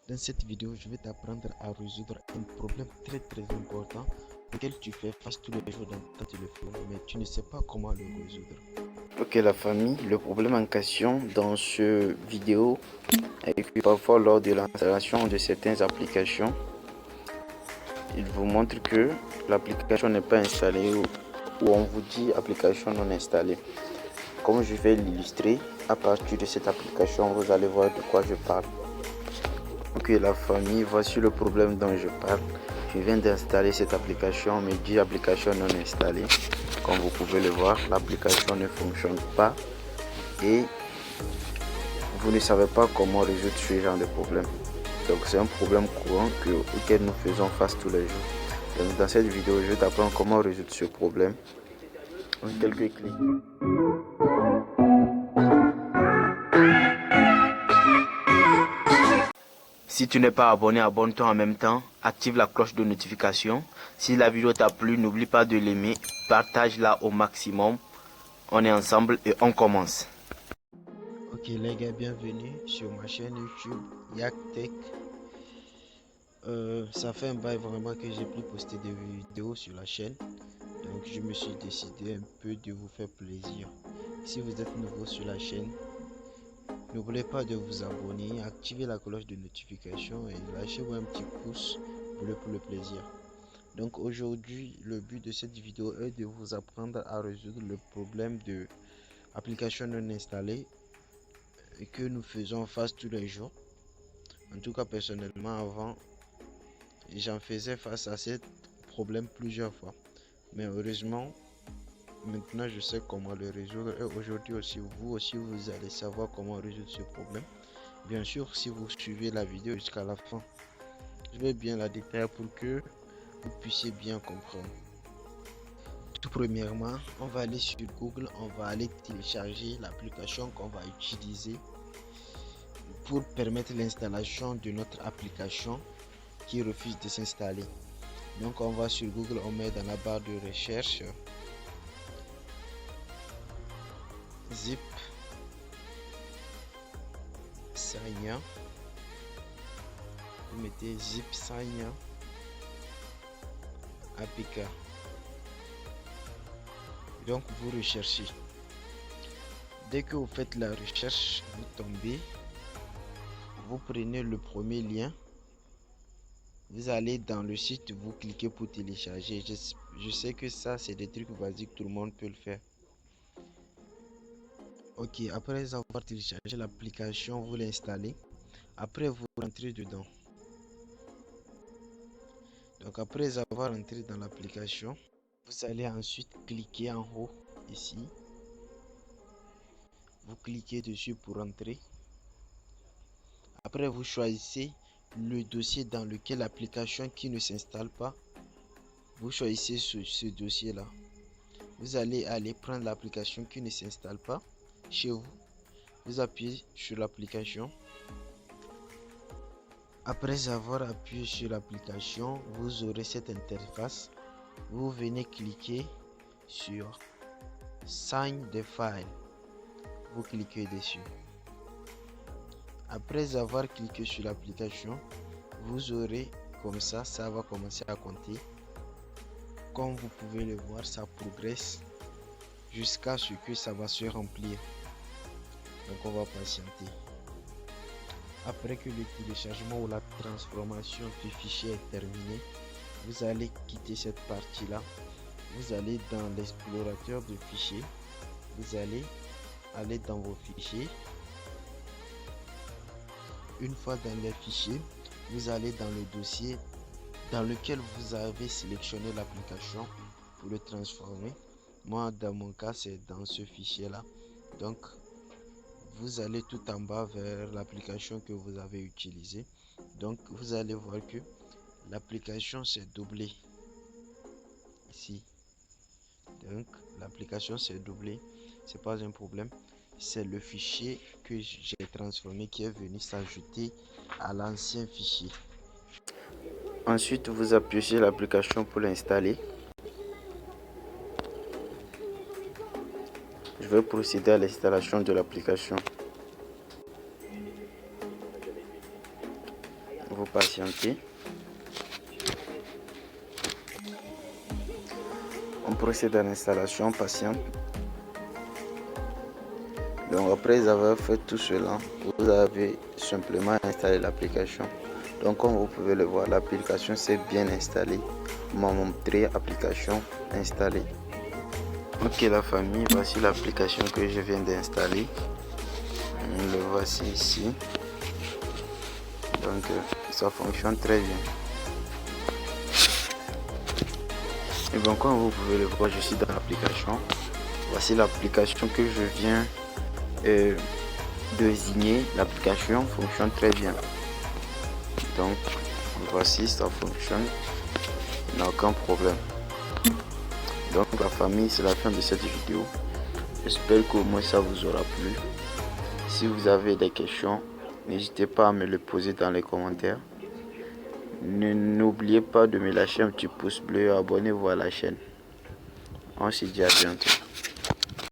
Dans cette vidéo, je vais t'apprendre à résoudre un problème très important auquel tu fais face tous les jours dans ton téléphone, mais tu ne sais pas comment le résoudre. Ok la famille, le problème en question dans ce vidéo est que parfois lors de l'installation de certaines applications, il vous montre que l'application n'est pas installée ou on vous dit application non installée. Comme je vais l'illustrer, à partir de cette application, vous allez voir de quoi je parle. Ok la famille, voici le problème dont je parle. Je viens d'installer cette application, mais dit application non installée. Comme vous pouvez le voir, l'application ne fonctionne pas et vous ne savez pas comment résoudre ce genre de problème. Donc c'est un problème courant auquel nous faisons face tous les jours. Donc dans cette vidéo, je vais t'apprendre comment résoudre ce problème en quelques clics. Si tu n'es pas abonné, abonne-toi en même temps, active la cloche de notification. Si la vidéo t'a plu, n'oublie pas de l'aimer, partage-la au maximum. On est ensemble et on commence. Ok les gars, bienvenue sur ma chaîne YouTube Yak Tech. Ça fait un bail vraiment que j'ai plus posté de vidéos sur la chaîne, donc je me suis décidé un peu de vous faire plaisir. Si vous êtes nouveau sur la chaîne, n'oubliez pas de vous abonner, activer la cloche de notification et lâchez-moi un petit pouce pour le plaisir. Donc aujourd'hui, le but de cette vidéo est de vous apprendre à résoudre le problème de application non installée que nous faisons face tous les jours. En tout cas, personnellement, avant, j'en faisais face à ce problème plusieurs fois. Mais heureusement, maintenant je sais comment le résoudre et aujourd'hui aussi, vous allez savoir comment résoudre ce problème. Bien sûr, si vous suivez la vidéo jusqu'à la fin, je vais bien la détailler pour que vous puissiez bien comprendre. Tout premièrement, on va aller sur Google, on va aller télécharger l'application qu'on va utiliser pour permettre l'installation de notre application qui refuse de s'installer. Donc on va sur Google, on met dans la barre de recherche zip sign. Vous mettez zip sign apk. Donc vous recherchez. Dès que vous faites la recherche, vous tombez, vous prenez le premier lien, vous allez dans le site, vous cliquez pour télécharger. Je sais que ça c'est des trucs basiques, tout le monde peut le faire. Ok, après avoir téléchargé l'application, vous l'installez. Après vous rentrez dedans. Donc après avoir entré dans l'application, vous allez ensuite cliquer en haut ici. Vous cliquez dessus pour entrer. Après vous choisissez le dossier dans lequel l'application qui ne s'installe pas. Vous choisissez ce dossier là. Vous allez prendre l'application qui ne s'installe pas chez vous. Vous appuyez sur l'application. Après avoir appuyé sur l'application, vous aurez cette interface. Vous venez cliquer sur Sign the file. Vous cliquez dessus. Après avoir cliqué sur l'application, vous aurez comme ça va commencer à compter. Comme vous pouvez le voir, ça progresse jusqu'à ce que ça va se remplir. Donc on va patienter. Après que le téléchargement ou la transformation du fichier est terminé, vous allez quitter cette partie là. Vous allez dans l'explorateur de fichiers. Vous allez aller dans vos fichiers. Une fois dans les fichiers, vous allez dans le dossier dans lequel vous avez sélectionné l'application pour le transformer. Moi, dans mon cas, c'est dans ce fichier là. Donc vous allez tout en bas vers l'application que vous avez utilisée. Donc vous allez voir que l'application s'est doublée ici. Donc l'application s'est doublée, c'est pas un problème, c'est le fichier que j'ai transformé qui est venu s'ajouter à l'ancien fichier. Ensuite, vous appuyez sur l'application pour l'installer. Je vais procéder à l'installation de l'application. vous patientez. On procède à l'installation patiente. Donc après avoir fait tout cela, vous avez simplement installé l'application. Donc comme vous pouvez le voir, l'application s'est bien installée. On m'a montré application installée. Ok la famille, voici l'application que je viens d'installer. Le voici ici. Donc ça fonctionne très bien. Et bon, comme vous pouvez le voir, je suis dans l'application. Voici l'application que je viens désigner. L'application fonctionne très bien. Donc voici, ça fonctionne. Il n'y a aucun problème. Donc la famille, c'est la fin de cette vidéo. J'espère qu'au moins ça vous aura plu. Si vous avez des questions, n'hésitez pas à me les poser dans les commentaires. N'oubliez pas de me lâcher un petit pouce bleu et abonnez-vous à la chaîne. On se dit à bientôt.